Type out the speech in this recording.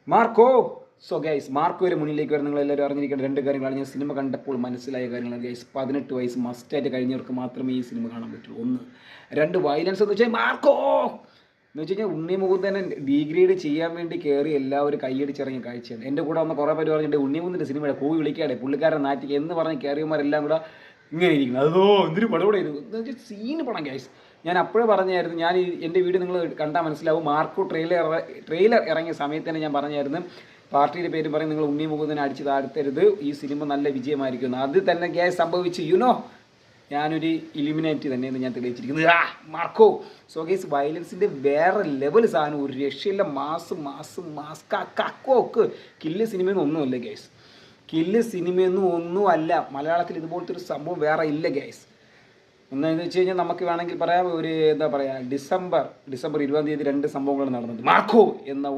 Marco. So guys, മാർക്കോയുടെ മുന്നിലേക്ക് വരെ നിങ്ങൾ എല്ലാവരും അറിഞ്ഞിരിക്കേണ്ട രണ്ട് കാര്യങ്ങളാണ് ഞാൻ സിനിമ കണ്ടപ്പോൾ മനസ്സിലായ കാര്യങ്ങളാണ് ഗൈസ്. 18 വയസ്സ് മസ്റ്റായിട്ട് കഴിഞ്ഞവർക്ക് മാത്രമേ ഈ സിനിമ കാണാൻ പറ്റുള്ളൂ. ഒന്ന്. രണ്ട്, വയലൻസ് എന്ന് വെച്ചാൽ മാർക്കോ എന്ന് വെച്ച് കഴിഞ്ഞാൽ ഉണ്ണി മുകുന്ദനെ ഡീഗ്രേഡ് ചെയ്യാൻ വേണ്ടി കയറി എല്ലാവരും കൈയടിച്ചിറങ്ങിയ കാഴ്ചയാണ്. എൻ്റെ കൂടെ വന്ന കുറേ പേര് പറഞ്ഞിട്ട് ഉണ്ണി മുകുന്ദൻ്റെ സിനിമയുടെ പോയി വിളിക്കാടെ പുള്ളിക്കാരൻ നാറ്റിക്ക് എന്ന് പറഞ്ഞ് കയറിയമാരെല്ലാം കൂടെ ഇങ്ങനെ ഇരിക്കുന്നത്. അതോ എന്തൊരു പടപടയായിരുന്നു എന്ന് വെച്ചാൽ സീന് പടം ഗൈസ്. ഞാൻ അപ്പോഴേ പറഞ്ഞായിരുന്നു, ഞാൻ എൻ്റെ വീഡിയോ നിങ്ങൾ കണ്ടാൽ മനസ്സിലാവും. മാർക്കോ ട്രെയിലർ ഇറങ്ങിയ സമയത്ത് തന്നെ ഞാൻ പറഞ്ഞായിരുന്നു, പാർട്ടിയുടെ പേര് പറയും നിങ്ങൾ ഉണ്ണി മുകുന്ദനെ അടിച്ച് താഴ്ത്തരുത്, ഈ സിനിമ നല്ല വിജയമായിരിക്കും. അത് തന്നെ ഗ്യാസ് സംഭവിച്ചു. യുനോ ഞാനൊരു ഇലിമിനേറ്റ് തന്നെയെന്ന് ഞാൻ തെളിയിച്ചിരിക്കുന്നത്. മാർക്കോ. സോ ഗൈസ്, വയലൻസിൻ്റെ വേറെ ലെവൽ സാധനം, ഒരു രക്ഷയില്ല. മാസ് കക്കോക്ക് കില്ല് സിനിമയൊന്നും ഒന്നുമല്ല ഗൈസ്. കില്ല് സിനിമയൊന്നും ഒന്നുമല്ല. മലയാളത്തിൽ ഇതുപോലത്തെ ഒരു സംഭവം വേറെ ഇല്ല ഗൈസ്. എന്താണെന്ന് വെച്ച് കഴിഞ്ഞാൽ നമുക്ക് വേണമെങ്കിൽ പറയാം, ഒരു എന്താ പറയുക, ഡിസംബർ 20-ാം തീയതി 2 സംഭവങ്ങൾ നടന്നത്. മാർക്കോ എന്ന